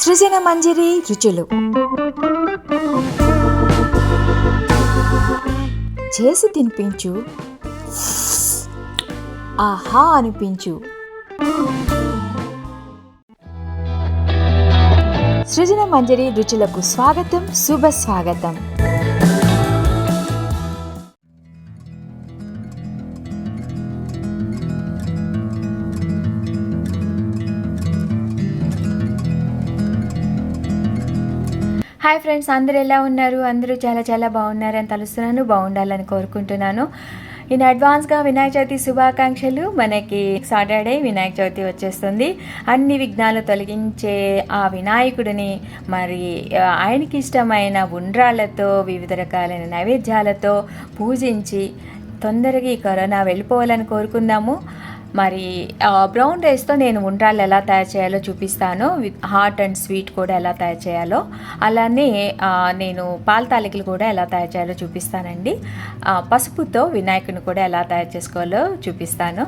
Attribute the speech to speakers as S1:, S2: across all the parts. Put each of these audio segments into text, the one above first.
S1: సృజన మంజరి రుచులు చేసి తినిపించు, ఆహా అనిపించు. సృజన మంజరి రుచులకు స్వాగతం, శుభ స్వాగతం. హాయ్ ఫ్రెండ్స్, అందరూ ఎలా ఉన్నారు? అందరూ చాలా చాలా బాగున్నారని తలుస్తున్నాను, బాగుండాలని కోరుకుంటున్నాను. ఇన్ అడ్వాన్స్గా వినాయక చవితి శుభాకాంక్షలు. మనకి సాటర్డే వినాయక చవితి వచ్చేస్తుంది. అన్ని విఘ్నాలు తొలగించే ఆ వినాయకుడిని మరి ఆయనకి ఇష్టమైన ఉండ్రాళ్ళతో, వివిధ రకాలైన నైవేద్యాలతో పూజించి తొందరగా ఈ కరోనా వెళ్ళిపోవాలని కోరుకుందాము. మరి బ్రౌన్ రైస్తో నేను ఉండ్రాళ్ళు ఎలా తయారు చేయాలో చూపిస్తాను. హాట్ అండ్ స్వీట్ కూడా ఎలా తయారు చేయాలో, అలానే నేను పాల తాలికలు కూడా ఎలా తయారు చేయాలో చూపిస్తానండి. పసుపుతో వినాయకుని కూడా ఎలా తయారు చేసుకోవాలో చూపిస్తాను.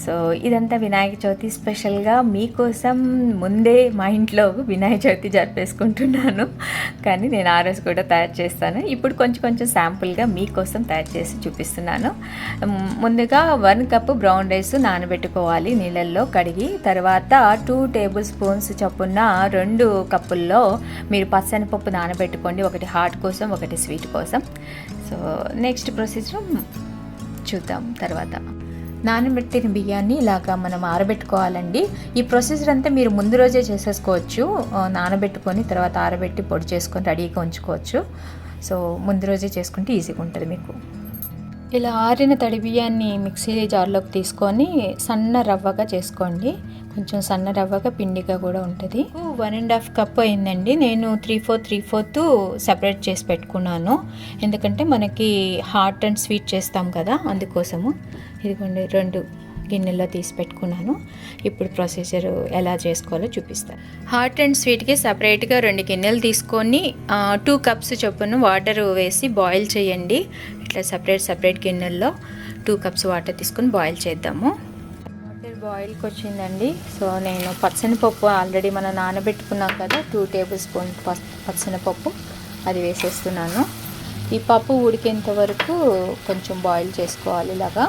S1: సో ఇదంతా వినాయక చవితి స్పెషల్గా మీకోసం ముందే మా ఇంట్లో వినాయక చవితి జరిపేసుకుంటున్నాను. కానీ నేను ఆ రోజు కూడా తయారు చేస్తాను. ఇప్పుడు కొంచెం కొంచెం శాంపుల్గా మీకోసం తయారు చేసి చూపిస్తున్నాను. ముందుగా 1 కప్పు బ్రౌన్ రైస్ నానబెట్టుకోవాలి నీళ్ళల్లో కడిగి. తర్వాత 2 టేబుల్ స్పూన్స్ చొప్పున 2 కప్పుల్లో మీరు పచ్చనిపప్పు నానబెట్టుకోండి. ఒకటి హాట్ కోసం, ఒకటి స్వీట్ కోసం. సో నెక్స్ట్ ప్రొసీజర్ చూద్దాం. తర్వాత నానబెట్టిన బియ్యాన్ని ఇలాగా మనం ఆరబెట్టుకోవాలండి. ఈ ప్రొసీజర్ అంతా మీరు ముందు రోజే చేసేసుకోవచ్చు. నానబెట్టుకొని తర్వాత ఆరబెట్టి పొడి చేసుకొని రెడీగా ఉంచుకోవచ్చు. సో ముందు రోజే చేసుకుంటే ఈజీగా ఉంటుంది మీకు. ఇలా ఆరిన తడి బియ్యాన్ని మిక్సీ జార్లోకి తీసుకొని సన్న రవ్వగా చేసుకోండి. కొంచెం సన్న రవ్వగా పిండిగా కూడా ఉంటుంది. 1.5 కప్ అయిందండి. నేను 3/4 సెపరేట్ చేసి పెట్టుకున్నాను. ఎందుకంటే మనకి హాట్ అండ్ స్వీట్ చేస్తాం కదా, అందుకోసము. ఇదిగోండి 2 గిన్నెల్లో తీసి పెట్టుకున్నాను. ఇప్పుడు ప్రొసీజర్ ఎలా చేసుకోవాలో చూపిస్తాను. హాట్ అండ్ స్వీట్కి సపరేట్గా 2 గిన్నెలు తీసుకొని 2 కప్స్ చొప్పున వాటర్ వేసి బాయిల్ చేయండి. ఇట్లా సపరేట్ గిన్నెల్లో 2 కప్స్ వాటర్ తీసుకొని బాయిల్ చేద్దాము. వాటర్ బాయిల్కి వచ్చిందండి. సో నేను పచ్చనిపప్పు ఆల్రెడీ మనం నానబెట్టుకున్నాం కదా, 2 టేబుల్ స్పూన్ పచ్చనిపప్పు అది వేసేస్తున్నాను. ఈ పప్పు ఉడికేంత వరకు కొంచెం బాయిల్ చేసుకోవాలి. ఇలాగా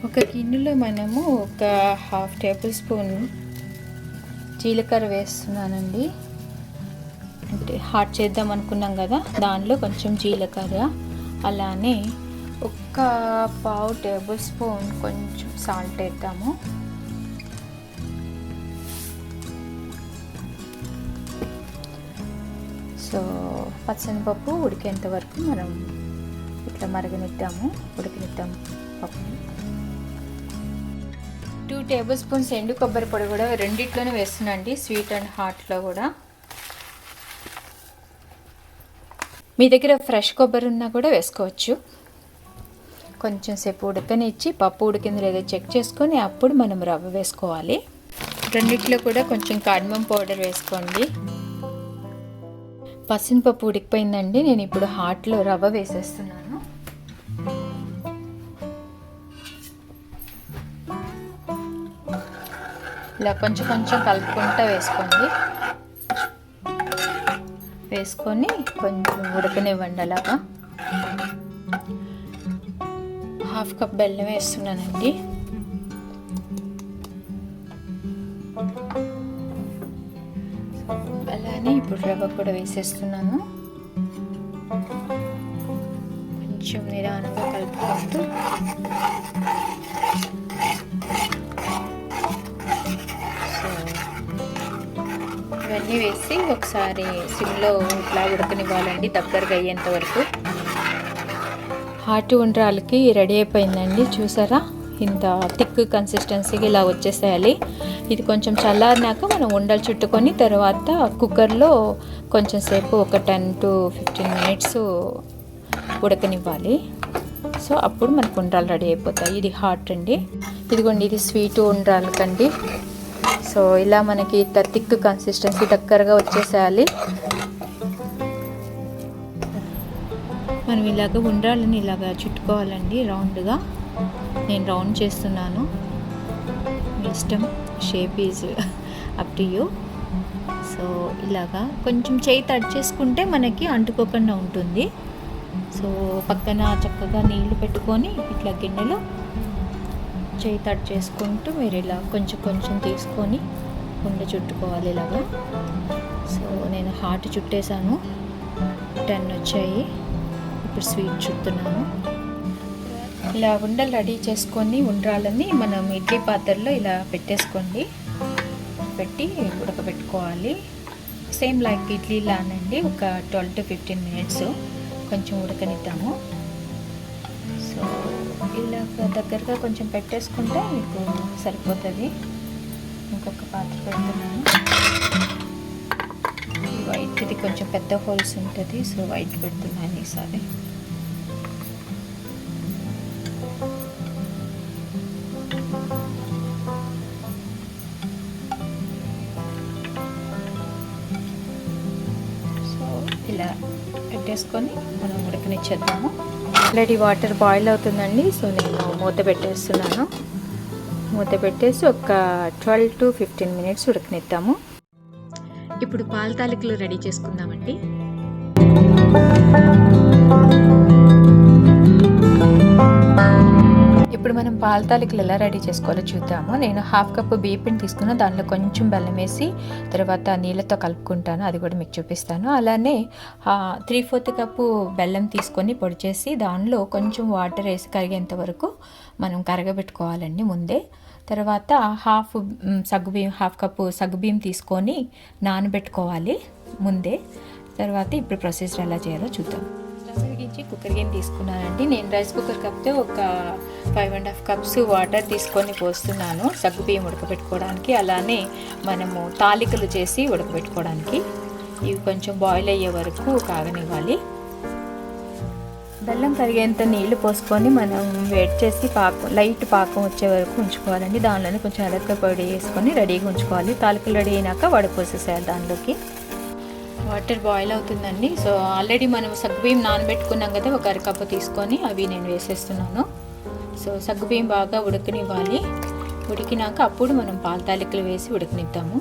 S1: ఒక గిన్నెలో మనము ఒక 1/2 టేబుల్ స్పూన్ జీలకర్ర వేస్తున్నానండి. అంటే హాట్ చేద్దాం అనుకున్నాం కదా, దానిలో కొంచెం జీలకర్ర, అలానే ఒక 1/2 టేబుల్ స్పూన్ కొంచెం సాల్ట్ వేద్దాము. సో పచ్చనిపప్పు ఉడికేంత వరకు మనం ఇట్లా ఉడికినిద్దాము పప్పుని. 2 టేబుల్ స్పూన్స్ ఎండు కొబ్బరి పొడి కూడా రెండిట్లోనే వేస్తున్నాండి, స్వీట్ అండ్ హాట్లో కూడా. మీ దగ్గర ఫ్రెష్ కొబ్బరి ఉన్నా కూడా వేసుకోవచ్చు. కొంచెం సేపు ఉడకనిచ్చి పప్పు ఉడికింది లేదో చెక్ చేసుకొని అప్పుడు మనం రవ్వ వేసుకోవాలి. రెండిట్లో కూడా కొంచెం కార్డమం పౌడర్ వేసుకోండి. పచ్చనిపప్పు ఉడికిపోయిందండి. నేను ఇప్పుడు హాట్లో రవ్వ వేసేస్తున్నాను. ఇలా కొంచెం కలుపుకుంటూ వేసుకొని కొంచెం ఉడకనివ్వండి. అలాగా 1/2 కప్ బెల్లం వేస్తున్నానండి. అలానే ఇప్పుడు రవ్వ కూడా వేసేస్తున్నాను. కొంచెం నిదానంగా కలుపుకుంటూ ఇవన్నీ వేసి ఒకసారి సిమ్లో ఇట్లా ఉడకనివ్వాలండి, దగ్గరగా అయ్యేంత వరకు. హాట్ ఉండ్రాలకి రెడీ అయిపోయిందండి. చూసారా, ఇంత థిక్ కన్సిస్టెన్సీకి ఇలా వచ్చేసేయాలి. ఇది కొంచెం చల్లారినాక మనం ఉండలు చుట్టుకొని తర్వాత కుక్కర్లో కొంచెం సేపు ఒక 10 to 15 మినిట్స్ ఉడకనివ్వాలి. సో అప్పుడు మనకు ఉండ్రాలు రెడీ అయిపోతాయి. ఇది హాట్ అండి. ఇదిగోండి, ఇది స్వీట్ ఉండ్రాలకండి. సో ఇలా మనకి థిక్ కన్సిస్టెన్సీ దగ్గరగా వచ్చేసేయాలి. మనం ఇలాగ ఉండ్రాలని ఇలాగ చుట్టుకోవాలండి రౌండ్గా. నేను రౌండ్ చేస్తున్నాను. ఇష్టం, shape is up to you. So ఇలాగా కొంచెం చేయి తడి చేసుకుంటే మనకి అంటుకోకుండా ఉంటుంది. సో పక్కన చక్కగా నీళ్లు పెట్టుకొని ఇట్లా గిన్నెలో చేయి తడి చేసుకుంటూ మీరు ఇలా కొంచెం కొంచెం తీసుకొని ఉండ చుట్టుకోవాలి ఇలాగా. సో నేను హార్ట్ చుట్టేసాను, 10 వచ్చాయి. ఇప్పుడు స్వీట్ చుడుతున్నాను. ఇలా ఉండలు రెడీ చేసుకొని ఉండ్రాలని మనం ఇడ్లీ పాత్రలో ఇలా పెట్టేసుకోండి, పెట్టి ఉడకబెట్టుకోవాలి. సేమ్ లైక్ ఇడ్లీ లానండి. ఒక 12 to 15 minutes కొంచెం ఉడకనిద్దాము. సో ఇలా దగ్గరగా కొంచెం పెట్టేసుకుంటే మీకు సరిపోతుంది. ఇంకొక పాత్ర పెడుతున్నాను. వైట్ ఇది కొంచెం పెద్ద హోల్స్ ఉంటుంది, సో వైట్ పెడుతున్నాను ఈసారి. సో ఇలా పెట్టేసుకొని మనం ఉడకనిచ్చేద్దాము. ఆల్రెడీ వాటర్ బాయిల్ అవుతుందండి. సో నేను మూత పెట్టేస్తున్నాను. మూత పెట్టేసి ఒక 12 to 15 minutes ఉడకనిద్దాము. ఇప్పుడు పాల తాలికలు రెడీ చేసుకుందామండి. ఇప్పుడు మనం పాల తాలికలు ఎలా రెడీ చేసుకోవాలో చూద్దాము. నేను 1/2 కప్పు బియ్యపిండి తీసుకున్న, దానిలో కొంచెం బెల్లం వేసి తర్వాత నీళ్ళతో కలుపుకుంటాను, అది కూడా మీకు చూపిస్తాను. అలానే 3/4 కప్పు బెల్లం తీసుకొని పొడి చేసి దానిలో కొంచెం వాటర్ వేసి కరిగేంత వరకు మనం కరగబెట్టుకోవాలండి ముందే. తర్వాత 1/2 కప్పు సగ్గుబియ్యం తీసుకొని నానబెట్టుకోవాలి ముందే. తర్వాత ఇప్పుడు ప్రొసీజర్ ఎలా చేయాలో చూద్దాం. స్టవ్ వెలిగించి కుక్కర్ గిన్నె తీసుకున్నానండి. నేను రైస్ కుక్కర్ కప్తో ఒక 5.5 cups వాటర్ తీసుకొని పోస్తున్నాను సగ్గుబియ్యం ఉడకబెట్టుకోవడానికి. అలానే మనము తాలికలు చేసి ఉడకబెట్టుకోవడానికి. ఇవి కొంచెం బాయిల్ అయ్యే వరకు కాగనివ్వాలి. బెల్లం కరిగేంత నీళ్లు పోసుకొని మనం వేడి చేసి లైట్ పాకం వచ్చే వరకు ఉంచుకోవాలండి. దానిలోనే కొంచెం యాలక్కాయ పొడి వేసుకొని రెడీగా ఉంచుకోవాలి. తాలికలు రెడీ అయినాక వడపోసేసేయాలి దానిలోకి. వాటర్ బాయిల్ అవుతుందండి. సో ఆల్రెడీ మనం సగ్గుబియ్యం నానబెట్టుకున్నాం కదా, ఒక 1/2 కప్పు తీసుకొని అవి నేను వేసేస్తున్నాను. సో సగ్గుబియ్యం బాగా ఉడకనివ్వాలి. ఉడికినాక అప్పుడు మనం పాల తాలికలు వేసి ఉడకనిద్దాము.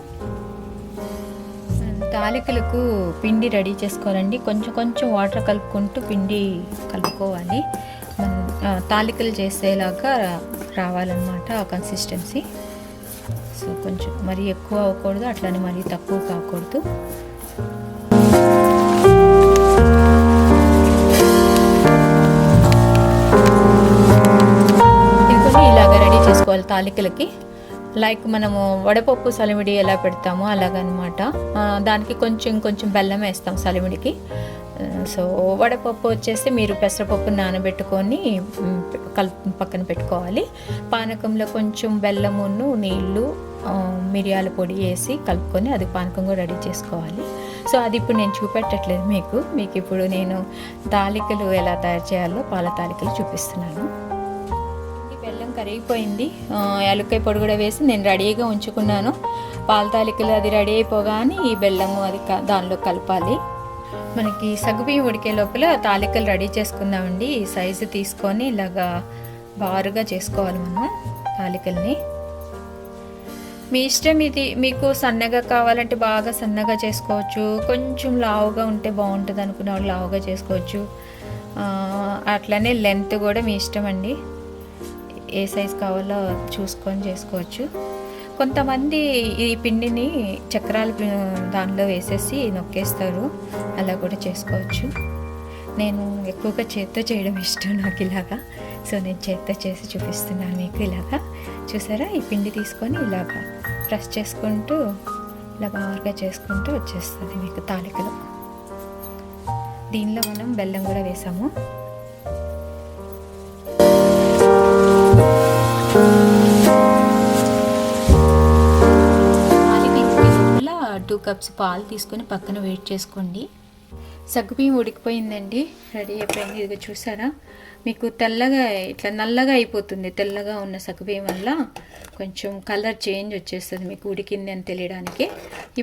S1: తాలికలకు పిండి రెడీ చేసుకోవాలండి. కొంచెం కొంచెం వాటర్ కలుపుకుంటూ పిండి కలుపుకోవాలి. తాలికలు చేసేలాగా రావాలన్నమాట ఆ కన్సిస్టెన్సీ. సో కొంచెం మరీ ఎక్కువ అవ్వకూడదు, అట్లానే మరీ తక్కువ కాకూడదు. ఇంకొన్ని ఇలాగ రెడీ చేసుకోవాలి తాలికలకి. లైక్ మనము వడపప్పు సలిమిడి ఎలా పెడతామో అలాగనమాట. దానికి కొంచెం బెల్లం వేస్తాం సలిమిడికి. సో వడపప్పు వచ్చేసి మీరు పెసరపప్పు నానబెట్టుకొని పక్కన పెట్టుకోవాలి. పానకంలో కొంచెం బెల్లమును నీళ్ళు మిరియాల పొడి వేసి కలుపుకొని అది పానకం కూడా రెడీ చేసుకోవాలి. సో అది ఇప్పుడు నేను చూపెట్టట్లేదు మీకు ఇప్పుడు నేను తాలికలు ఎలా తయారు చేయాలో పాల తాలికలు చూపిస్తున్నాను. బెల్లం కరిగిపోయింది. యాలక్కాయ పొడి కూడా వేసి నేను రెడీగా ఉంచుకున్నాను. పాల తాలికలు అది రెడీ అయిపోగానే ఈ బెల్లము అది దానిలో కలపాలి. మనకి సగ్గుబియ్యం ఉడికే లోపల తాలికలు రెడీ చేసుకుందామండి. ఈ సైజు తీసుకొని ఇలాగా బారుగా చేసుకోవాలి మనం తాలికల్ని. మీ ఇష్టం ఇది. మీకు సన్నగా కావాలంటే బాగా సన్నగా చేసుకోవచ్చు. కొంచెం లావుగా ఉంటే బాగుంటుంది అనుకున్న వాళ్ళు లావుగా చేసుకోవచ్చు. అట్లనే లెంత్ కూడా మీ ఇష్టం అండి. ఏ సైజ్ కావాలో చూసుకొని చేసుకోవచ్చు. కొంతమంది ఈ పిండిని చక్రాల దానిలో వేసేసి నొక్కేస్తారు, అలా కూడా చేసుకోవచ్చు. నేను ఎక్కువగా చేత్తో చేయడం ఇష్టం నాకు ఇలాగా. సో నేను చేత్తో చేసి చూపిస్తున్నాను మీకు. ఇలాగా చూసారా, ఈ పిండి తీసుకొని ఇలాగా ప్రెస్ చేసుకుంటూ ఇలా బాగా చేసుకుంటూ వచ్చేస్తుంది మీకు తాలికలు. దీనిలో మనం బెల్లం కూడా వేసాము. పాలు తీసుకునే 2 cups పాలు తీసుకొని పక్కన వేడి చేసుకోండి. సగ్గుబియ్యం ఉడికిపోయిందండి, రెడీ అయిపోయింది. ఇదిగో చూసారా, మీకు తెల్లగా ఇట్లా నల్లగా అయిపోతుంది. తెల్లగా ఉన్న సగ్గుబియ్యం వల్ల కొంచెం కలర్ చేంజ్ వచ్చేస్తుంది మీకు ఉడికింది అని తెలియడానికి.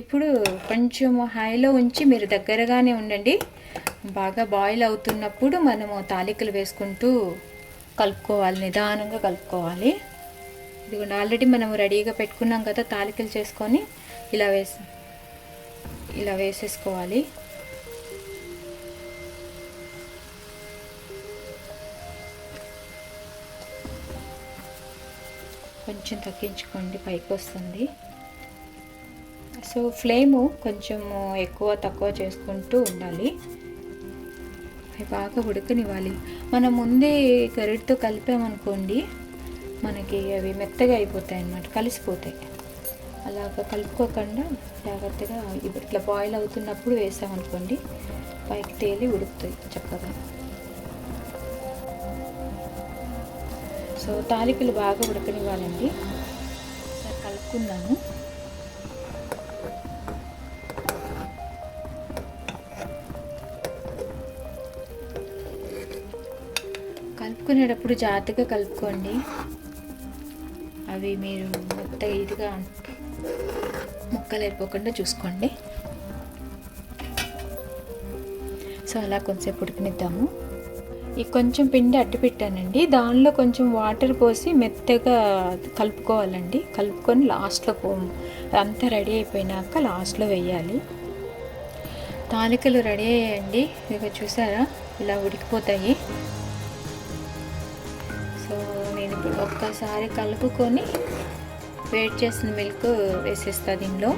S1: ఇప్పుడు కొంచెం హైలో ఉంచి మీరు దగ్గరగానే ఉండండి. బాగా బాయిల్ అవుతున్నప్పుడు మనము తాలికలు వేసుకుంటూ కలుపుకోవాలి, నిదానంగా కలుపుకోవాలి. ఇదిగోండి ఆల్రెడీ మనం రెడీగా పెట్టుకున్నాం కదా తాలికలు చేసుకొని ఇలా వేసేసుకోవాలి. కొంచెం తగ్గించుకోండి, పైకి వస్తుంది. సో ఫ్లేము కొంచెం ఎక్కువ తక్కువ చేసుకుంటూ ఉండాలి. అవి బాగా ఉడకనివ్వాలి. మనం ముందే గరిటతో కలిపామనుకోండి మనకి అవి మెత్తగా అయిపోతాయి అన్నమాట, కలిసిపోతాయి. అలాగ కలుపుకోకుండా జాగ్రత్తగా ఇట్లా బాయిల్ అవుతున్నప్పుడు వేసామనుకోండి పైకి తేలి ఉడుకుతాయి చక్కగా. సో తాలికలు బాగా ఉడకనివ్వాలండి. ఒకసారి కలుపుకుందాము. కలుపుకునేటప్పుడు జాగ్రత్తగా కలుపుకోండి. అవి మీరు మెత్తగా ఇదిగా ముక్కలు అయిపోకుండా చూసుకోండి. సో అలా కొంచెంసేపు ఉడకనిద్దాము. ఈ కొంచెం పిండి అట్టి పెట్టానండి, దానిలో కొంచెం వాటర్ పోసి మెత్తగా కలుపుకోవాలండి. కలుపుకొని లాస్ట్లో అంతా రెడీ అయిపోయినాక లాస్ట్లో వేయాలి. తాలికలు రెడీ అయ్యాయండి. ఇక చూసారా ఇలా ఉడికిపోతాయి. సో నేను ఇప్పుడు ఒక్కసారి కలుపుకొని వేడి చేసిన మిల్క్ వేసేస్తా దీనిలో.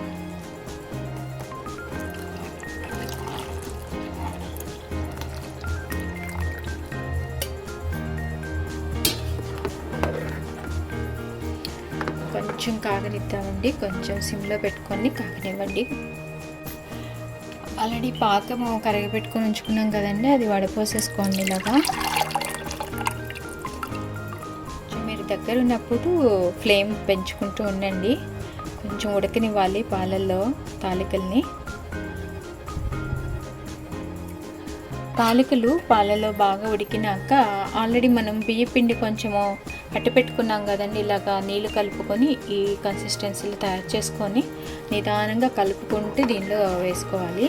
S1: కొంచెం కాగనిద్దామండి, కొంచెం సిమ్లో పెట్టుకొని కాగనివ్వండి. ఆల్రెడీ పాకము కరగబెట్టుకొని ఉంచుకున్నాం కదండి, అది వడపోసేసుకోండి ఇలాగా. మీరు దగ్గర ఉన్నప్పుడు ఫ్లేమ్ పెంచుకుంటూ ఉండండి. కొంచెం ఉడకనివ్వాలి పాలల్లో తాలికల్ని. తాలికలు పాలలో బాగా ఉడికినాక ఆల్రెడీ మనం బియ్య పిండి కొంచెము అట్టి పెట్టుకున్నాం కదండి, ఇలాగా నీళ్ళు కలుపుకొని ఈ కన్సిస్టెన్సీలో తయారు చేసుకొని నిదానంగా కలుపుకుంటూ దీనిలో వేసుకోవాలి.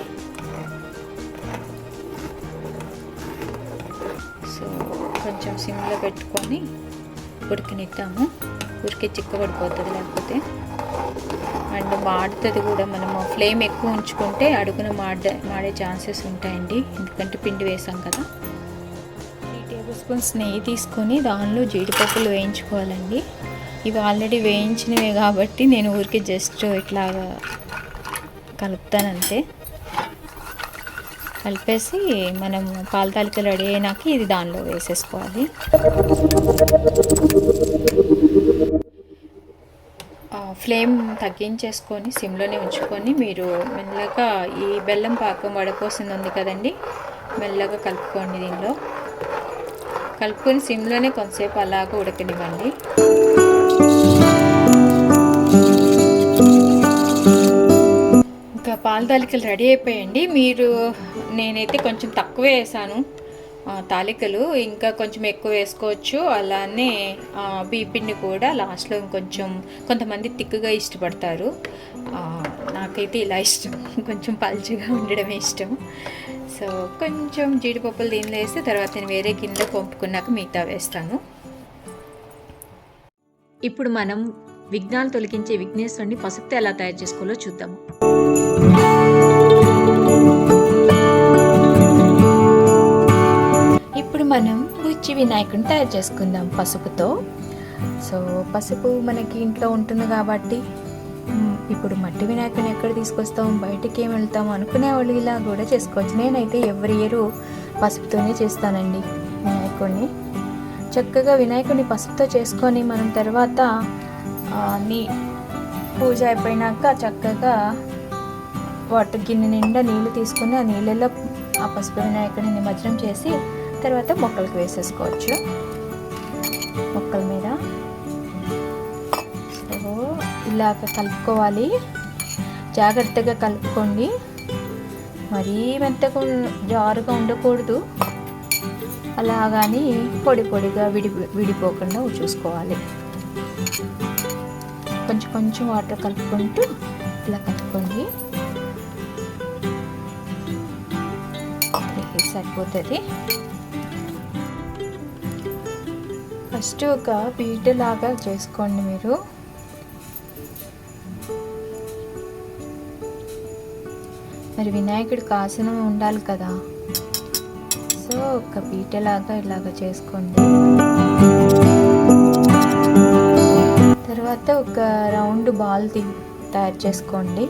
S1: సో కొంచెం సిమ్లో పెట్టుకొని ఉడికినిద్దాము. ఉడికి చిక్కబడిపోతుంది లేకపోతే, అండ్ మాడుతుంది కూడా. మనము ఫ్లేమ్ ఎక్కువ ఉంచుకుంటే అడుగున మాడే ఛాన్సెస్ ఉంటాయండి, ఎందుకంటే పిండి వేసాం కదా. 3 టేబుల్ స్పూన్స్ నెయ్యి తీసుకొని దానిలో జీడిపప్పులు వేయించుకోవాలండి. ఇవి ఆల్రెడీ వేయించినవే కాబట్టి నేను ఊరికి జస్ట్ ఇట్లాగా కలుపుతానంతే. కలిపేసి మనం పాల తాలికలు రెడీ అయినాక ఇది దానిలో వేసేసుకోవాలి. ఫ్లేమ్ తగ్గించేసుకొని సిమ్లోనే ఉంచుకొని మీరు మెల్లగా ఈ బెల్లం పాకం వడపోసింది ఉంది కదండి, మెల్లగా కలుపుకోండి. దీనిలో కలుపుకొని సిమ్లోనే కొంతసేపు అలాగ ఉడకనివ్వండి. ఇంకా పాల తాలికలు రెడీ అయిపోయాయండి. నేనైతే కొంచెం తక్కువే వేసాను తాలికలు, ఇంకా కొంచెం ఎక్కువ వేసుకోవచ్చు. అలానే బియ్యపిండి కూడా లాస్ట్లో ఇంకొంచెం, కొంతమంది తిక్కుగా ఇష్టపడతారు, నాకైతే ఇలా ఇష్టం, కొంచెం పల్చగా ఉండడమే ఇష్టం. సో కొంచెం జీడిపప్పులు దీనిలో వేస్తే తర్వాత నేను వేరే కింద పంపుకున్నాక మిగతా వేస్తాను. ఇప్పుడు మనం విఘ్నాలు తొలగించే విఘ్నేశ్వరుని పసుపుతో ఎలా తయారు చేసుకోవాలో చూద్దాము. ఇప్పుడు మనం బుజ్జి వినాయకుడిని తయారు చేసుకుందాం పసుపుతో. సో పసుపు మనకి ఇంట్లో ఉంటుంది కాబట్టి, ఇప్పుడు మట్టి వినాయకుడిని ఎక్కడ తీసుకొస్తాం, బయటికి ఏం వెళ్తాం అనుకునే వాళ్ళు ఇలా కూడా చేసుకోవచ్చు. నేనైతే ఎవ్రీ ఇయర్ పసుపుతోనే చేస్తానండి వినాయకుడిని. చక్కగా వినాయకుడిని పసుపుతో చేసుకొని మనం తర్వాత పూజ అయిపోయినాక చక్కగా వాటర్ గిన్నె నిండా నీళ్ళు తీసుకుని ఆ నీళ్ళల్లో ఆ పసుపు వినాయకుడిని నిమజ్జనం చేసి తర్వాత మొక్కలకు వేసేసుకోవచ్చు. మొక్కల మీద ఇలాగ కలుపుకోవాలి. జాగ్రత్తగా కలుపుకోండి, మరీ మెత్తగా జారుగా ఉండకూడదు, అలాగని పొడి పొడిగా విడిపోకుండా చూసుకోవాలి. కొంచెం కొంచెం వాటర్ కలుపుకుంటూ ఇలా కలుపుకోండి, సరిపోతుంది. ఫస్ట్ ఒక పీట లాగా చేసుకోండి మీరు. మరి వినాయకుడికి ఆసనం ఉండాలి కదా, సో ఒక పీటలాగా ఇలాగ చేసుకోండి. తర్వాత ఒక రౌండ్ బాల్ తయారు చేసుకోండి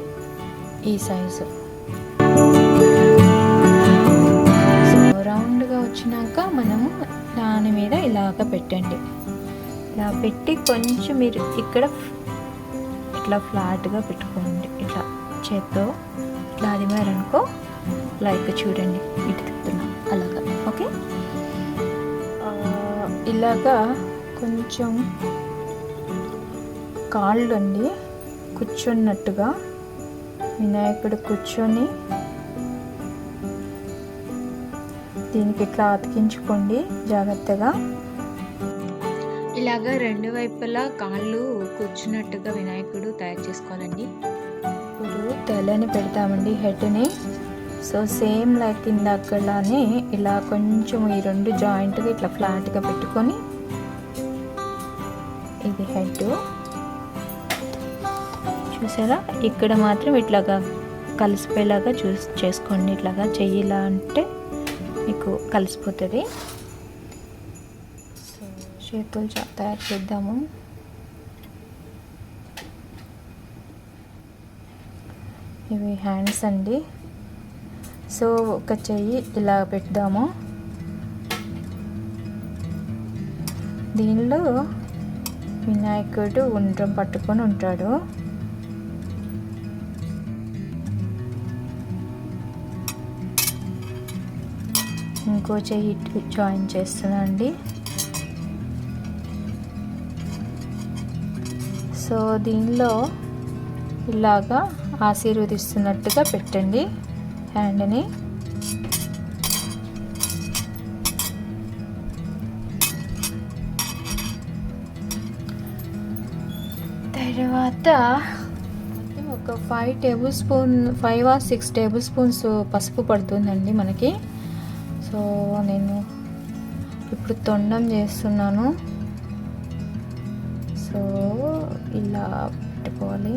S1: ఈ సైజు. సో రౌండ్గా వచ్చినాక మనము దాని మీద ఇలాగ పెట్టండి. ఇలా పెట్టి కొంచెం మీరు ఇక్కడ ఇట్లా ఫ్లాట్గా పెట్టుకోండి. ఇట్లా చేత్తో ఇట్లా అదిమారనుకో, లైక్ చూడండి ఇటు తిప్పుతున్నా అలాగా. ఓకే, ఇలాగా కొంచెం కాళ్ళు అండి కూర్చున్నట్టుగా వినాయకుడు కూర్చొని దీనికి ఇట్లా అతికించుకోండి జాగ్రత్తగా. ఇలాగా రెండు వైపులా కాళ్ళు కూర్చున్నట్టుగా వినాయకుడు తయారు చేసుకోవాలండి. ఇప్పుడు తలని పెడతామండి, హెడ్ని. సో సేమ్ లైక్ ఇందాకలానే ఇలా కొంచెం ఈ రెండు జాయింట్గా ఇట్లా ఫ్లాట్గా పెట్టుకొని, ఇది హెడ్ చూసారా, ఇక్కడ మాత్రం ఇట్లాగా కలిసిపోయేలాగా చేసుకోండి. ఇట్లాగా చెయ్యిలా అంటే మీకు కలిసిపోతుంది. సో చేతులు తయారు చేద్దాము. ఇవి హ్యాండ్స్ అండి. సో ఒక చెయ్యి ఇలా పెడదాము. దీనిలో వినాయకుడు ఉండ్రం పట్టుకొని ఉంటాడు. ఇంకో చెయ్యి జాయిన్ చేస్తున్నా అండి. సో దీనిలో ఇలాగా ఆశీర్వదిస్తున్నట్టుగా పెట్టండి హ్యాండ్ని. తర్వాత ఒక 5 or 6 టేబుల్ స్పూన్స్ పసుపు పడుతుందండి మనకి. సో నేను ఇప్పుడు తొండం చేస్తున్నాను. సో ఇలా పెట్టుకోవాలి.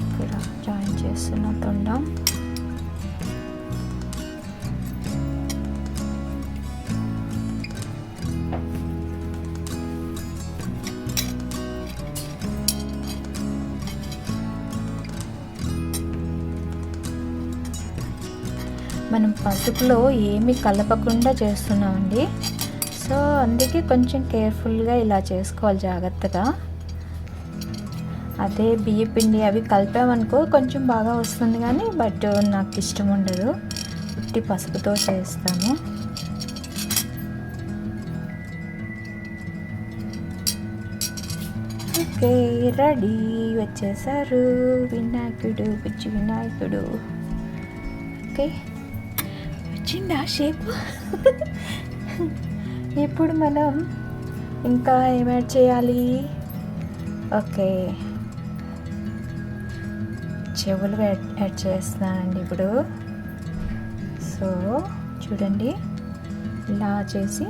S1: ఇక్కడ జాయిన్ చేస్తున్న తొండం. మనం పసుపులో ఏమి కలపకుండా చేస్తున్నామండి. సో అందుకే కొంచెం కేర్ఫుల్గా ఇలా చేసుకోవాలి జాగ్రత్తగా. అదే బియ్య పిండి అవి కలిపామనుకో కొంచెం బాగా వస్తుంది, కానీ బట్ నాకు ఇష్టం ఉండదు, ఉట్టి పసుపుతో చేస్తాను. ఓకే, రెడీ, వచ్చేసారు వినాయకుడు, పిచ్చి వినాయకుడు. ఓకే, వచ్చిందా షేప్? ఇప్పుడు మనం ఇంకా ఏం యాడ్ చేయాలి? ఓకే, చెవులు యాడ్ చేస్తున్నానండి ఇప్పుడు. సో చూడండి, ఇలా చేసి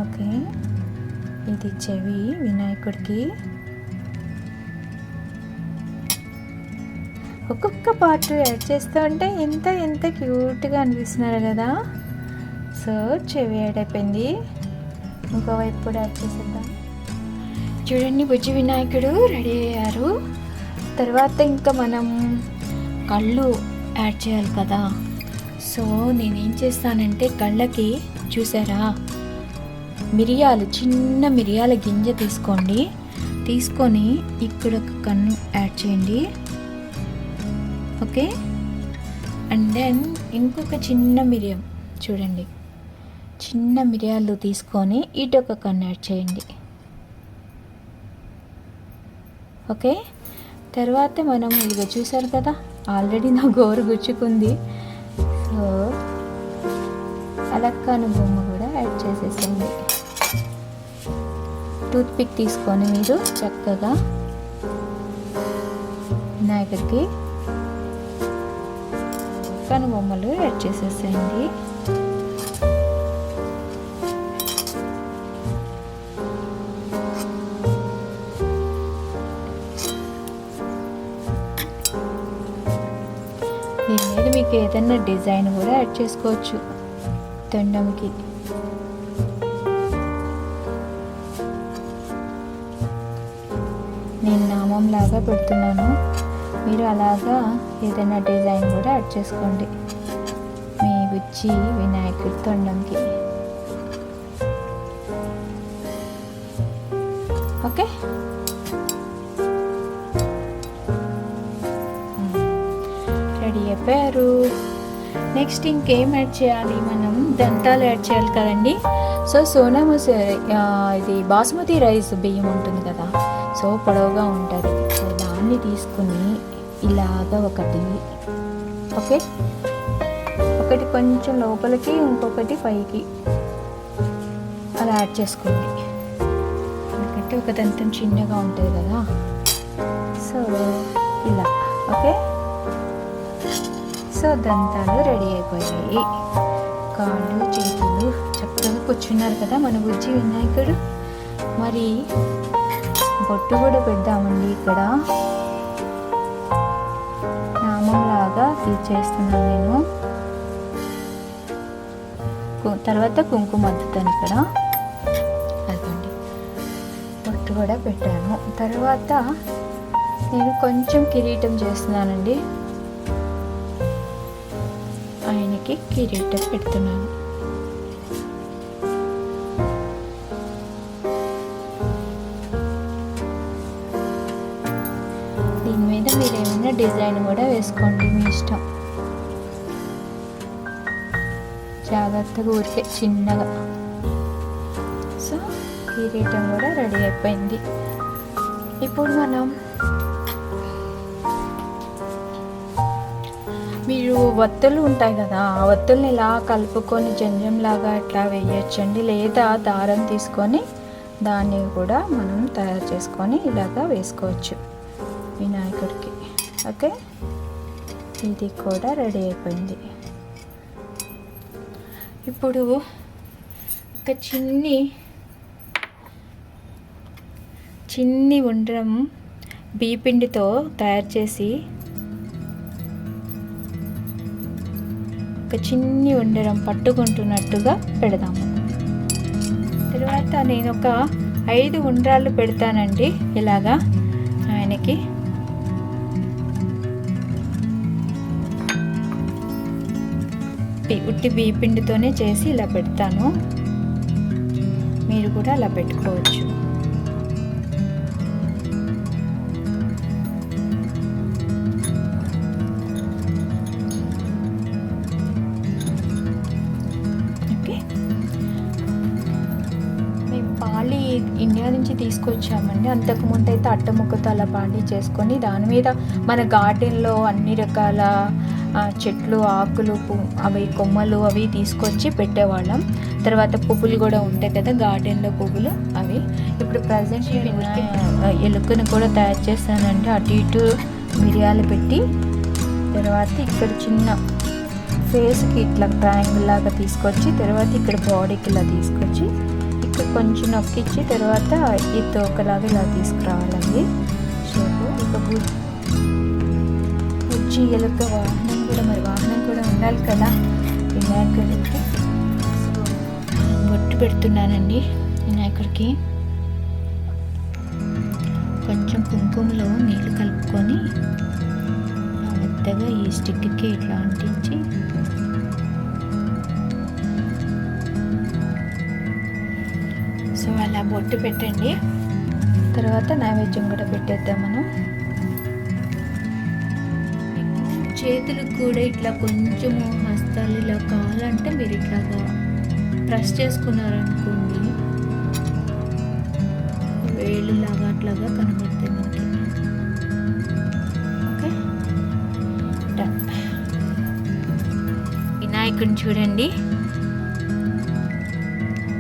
S1: ఓకే, ఇది చెవి వినాయకుడికి. ఒక్కొక్క పార్ట్ యాడ్ చేస్తూ ఉంటే ఎంత క్యూట్గా అనిపిస్తున్నారు కదా. సో చెవి యాడ్ అయిపోయింది. ఇంకోవైపు కూడా యాడ్ చేసేద్దాం. చూడండి, బుజ్జి వినాయకుడు రెడీ అయ్యారు. తర్వాత ఇంకా మనం కళ్ళు యాడ్ చేయాలి కదా. సో నేనేం చేస్తానంటే కళ్ళకి చూసారా, మిరియాలు, చిన్న మిరియాల గింజ తీసుకొని ఇక్కడ ఒక కన్ను యాడ్ చేయండి. ఓకే, అండ్ దెన్ ఇంకొక చిన్న మిరియం చూడండి, చిన్న మిరియాలు తీసుకొని ఇటు ఒక కన్ను యాడ్ చేయండి. ఓకే, తర్వాత మనం ఇదిగో చూసారు కదా, ఆల్రెడీ నా గోరు గుచ్చుకుంది. సో అలక్కాను బొమ్మ కూడా యాడ్ చేసేసేయండి. టూత్పిక్ తీసుకొని మీరు చక్కగా వినాయకుడికి కనుబొమ్మలు యాడ్ చేసేసేయండి. దీని మీద మీకు ఏదైనా డిజైన్ కూడా యాడ్ చేసుకోవచ్చు తొండంకి. నేను నామం లాగా పెడుతున్నాను, మీరు అలాగా ఏదైనా డిజైన్ కూడా యాడ్ చేసుకోండి మీ బుజ్జి వినాయకుడి తొండంకి. ఓకే, రెడీ అయిపోయారు. నెక్స్ట్ ఇంకేం యాడ్ చేయాలి, మనం దంతాలు యాడ్ చేయాలి కదండి. సో సోనా మసూరి ఇది బాస్మతి రైస్ బియ్యం ఉంటుంది కదా, సో పొడవుగా ఉంటుంది. సో దాన్ని తీసుకుని ఇలాగా ఒకటి కొంచెం లోపలికి, ఇంకొకటి పైకి అలా యాడ్ చేసుకోండి. ఎందుకంటే ఒక దంతం చిన్నగా ఉంటుంది కదా. సో ఇలా ఓకే. సో దంతాలు రెడీ అయిపోయాయి. కాళ్ళు చేతులు చక్కగా కూర్చున్నారు కదా మన బుజ్జి వినాయకుడు. మరి బొట్టు కూడా పెడదామండి. ఇక్కడ నామంలాగా తీర్చేస్తున్నాను నేను. తర్వాత కుంకుమ అద్దుతాను ఇక్కడ. అదండి, బొట్టు కూడా పెట్టాను. తర్వాత నేను కొంచెం కిరీటం చేస్తున్నానండి. ఆయనకి కిరీటం పెడుతున్నాను. దీని మీద మీరు ఏమైనా డిజైన్ కూడా వేసుకోండి, మీ ఇష్టం. జాగ్రత్తగా ఊరికే చిన్నగా. సో కిరీటం కూడా రెడీ అయిపోయింది. ఇప్పుడు మనం మీరు వత్తులు ఉంటాయి కదా, ఆ వత్తుల్ని ఇలా కలుపుకొని జంజంలాగా ఇట్లా వేయచ్చండి. లేదా దారం తీసుకొని దాన్ని కూడా మనం తయారు చేసుకొని ఇలాగా వేసుకోవచ్చు వినాయకుడికి. ఓకే, ఇది కూడా రెడీ అయిపోయింది. ఇప్పుడు ఒక చిన్ని ఉండ్రం బియ్యపిండితో తయారు చేసి ఒక చిన్ని ఉండ్రం పట్టుకుంటున్నట్టుగా పెడదాము. తర్వాత నేను ఒక 5 ఉండ్రాలు పెడతానండి ఇలాగా ఆయనకి. ఉట్టి బియ్యపిండితోనే చేసి ఇలా పెడతాను. మీరు కూడా అలా పెట్టుకోవచ్చు. ఓకే, మేము పాలి ఇండియా నుంచి తీసుకొచ్చామండి. అంతకుముందు అయితే అట్టముక్కతో అలా పాలి చేసుకొని దాని మీద మన గార్డెన్లో అన్ని రకాల చెట్లు, ఆకులు, అవి కొమ్మలు అవి తీసుకొచ్చి పెట్టేవాళ్ళం. తర్వాత పువ్వులు కూడా ఉంటాయి కదా గార్డెన్లో పువ్వులు, అవి. ఇప్పుడు ప్రజెంట్ ఎలుకను కూడా తయారు చేస్తానండి. అటు ఇటు మిరియాలు పెట్టి, తర్వాత ఇక్కడ చిన్న ఫేస్కి ఇట్లా ట్రయాంగిల్ లాగా తీసుకొచ్చి, తర్వాత ఇక్కడ బాడీకి ఇలా తీసుకొచ్చి, ఇక్కడ కొంచెం నొక్కిచ్చి, తర్వాత ఈ తోకలాగా ఇలా తీసుకురావాలండి షేపు. ఇక బుజ్జి ఎలుక వాహనం కూడా, మరి వాహనం కూడా ఉండాలి కదా వినాయకుడికి. బొట్టు పెడుతున్నానండి వినాయకుడికి. కొంచెం కుంకుమలో నీళ్ళు కలుపుకొని మెత్తగా ఈ స్టిక్కి ఇట్లా అంటించి సో అలా బొట్టు పెట్టండి. తర్వాత నైవేద్యం కూడా పెట్టేద్దాం మనం. చేతులకు కూడా ఇట్లా కొంచెము హస్తాలు ఇలా కావాలంటే మీరు ఇట్లాగా ప్రెస్ చేసుకున్నారనుకోండి, వేళ్ళు లాగా అట్లాగా కనబడతాయి మనకి. Okay, done. వినాయకుడిని చూడండి,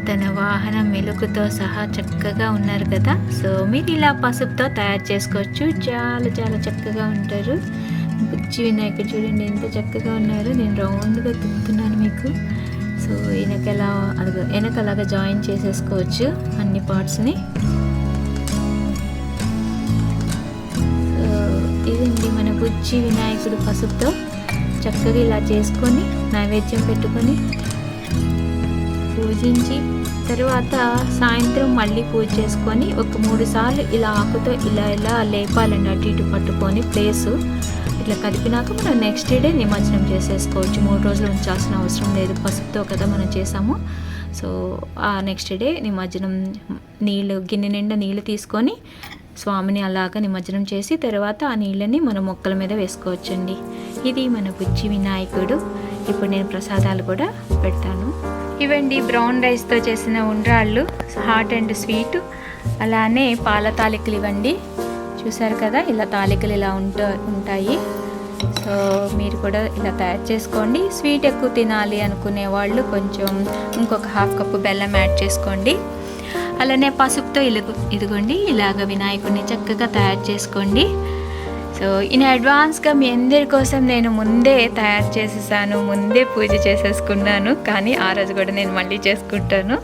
S1: తన వాహనం మెలుకుతో సహా చక్కగా ఉన్నారు కదా. సో మీరు ఇలా పసుపుతో తయారు చేసుకోవచ్చు, చాలా చాలా చక్కగా ఉంటారు. బుజ్జి వినాయకుడు చూడండి ఎంత చక్కగా ఉన్నారో. నేను రౌండ్గా తిప్పుతున్నాను మీకు. సో వెనకలాగా జాయిన్ చేసేసుకోవచ్చు అన్ని పార్ట్స్ని. సో ఇదండి మన బుజ్జి వినాయకుడు పసుపుతో చక్కగా ఇలా చేసుకొని నైవేద్యం పెట్టుకొని పూజించి తర్వాత సాయంత్రం మళ్ళీ పూజ చేసుకొని ఒక 3 సార్లు ఇలా ఆకుతో ఇలా లేపాలండి, అటు ఇటు పట్టుకొని ప్లేసు ఇట్లా కలిపినాక మనం నెక్స్ట్ డే నిమజ్జనం చేసేసుకోవచ్చు. 3 రోజులు ఉంచాల్సిన అవసరం లేదు, పసుపుతో కదా మనం చేసాము. సో ఆ నెక్స్ట్ డే నిమజ్జనం గిన్నె నిండా నీళ్ళు తీసుకొని స్వామిని అలాగా నిమజ్జనం చేసి తర్వాత ఆ నీళ్ళని మన మొక్కల మీద వేసుకోవచ్చండి. ఇది మన బుజ్జి వినాయకుడు. ఇప్పుడు నేను ప్రసాదాలు కూడా పెడతాను. ఇవండి బ్రౌన్ రైస్తో చేసిన ఉండ్రాళ్ళు, హాట్ అండ్ స్వీట్. అలానే పాల తాలికలు ఇవ్వండి. చూసారు కదా ఇలా తాలికలు ఇలా ఉంటాయి. సో మీరు కూడా ఇలా తయారు చేసుకోండి. స్వీట్ ఎక్కువ తినాలి అనుకునే వాళ్ళు కొంచెం ఇంకొక 1/2 కప్పు బెల్లం యాడ్ చేసుకోండి. అలానే పసుపుతో ఇదిగోండి ఇలాగ వినాయకుడిని చక్కగా తయారు చేసుకోండి. సో ఇన్ అడ్వాన్స్గా మీ అందరి కోసం నేను ముందే తయారు చేసేసాను, ముందే పూజ చేసేసుకున్నాను. కానీ ఆ రోజు కూడా నేను మళ్ళీ చేసుకుంటాను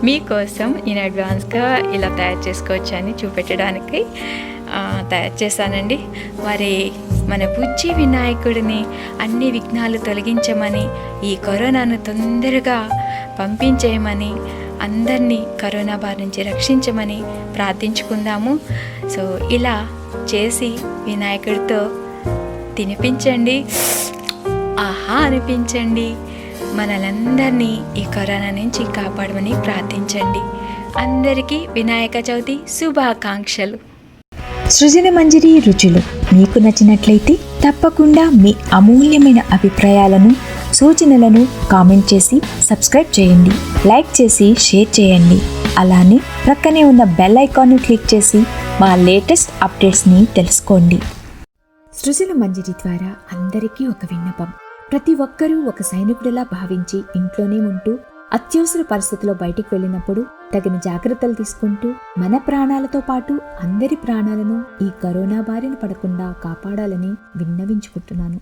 S1: మీకోసం. ఇన్ అడ్వాన్స్గా ఇలా తయారు చేసుకోవచ్చు అని చూపెట్టడానికి తయారు చేశానండి. మరి మన బుజ్జి వినాయకుడిని అన్ని విఘ్నాలు తొలగించమని, ఈ కరోనాను తొందరగా పంపించేయమని, అందరినీ కరోనా బారి నుంచి రక్షించమని ప్రార్థించుకుందాము. సో ఇలా చేసి వినాయకుడితో తినిపించండి, ఆహా అనిపించండి. మనలందరినీ ఈ కరోనా నుంచి కాపాడమని ప్రార్థించండి. అందరికీ వినాయక చవితి శుభాకాంక్షలు.
S2: సృజన మంజరి రుచులు మీకు నచ్చినట్లయితే తప్పకుండా మీ అమూల్యమైన అభిప్రాయాలను, సూచనలను కామెంట్ చేసి సబ్స్క్రైబ్ చేయండి, లైక్ చేసి షేర్ చేయండి. అలానే ప్రక్కనే ఉన్న బెల్ ఐకాన్ను క్లిక్ చేసి మా లేటెస్ట్ అప్డేట్స్ని తెలుసుకోండి. సృజన మంజరి ద్వారా అందరికీ ఒక విన్నపం. ప్రతి ఒక్కరూ ఒక సైనికుడిలా భావించి ఇంట్లోనే ఉంటూ అత్యవసర పరిస్థితిలో బయటికి వెళ్ళినప్పుడు తగిన జాగ్రత్తలు తీసుకుంటూ మన ప్రాణాలతో పాటు అందరి ప్రాణాలను ఈ కరోనా బారిన పడకుండా కాపాడాలని విన్నవించుకుంటున్నాను.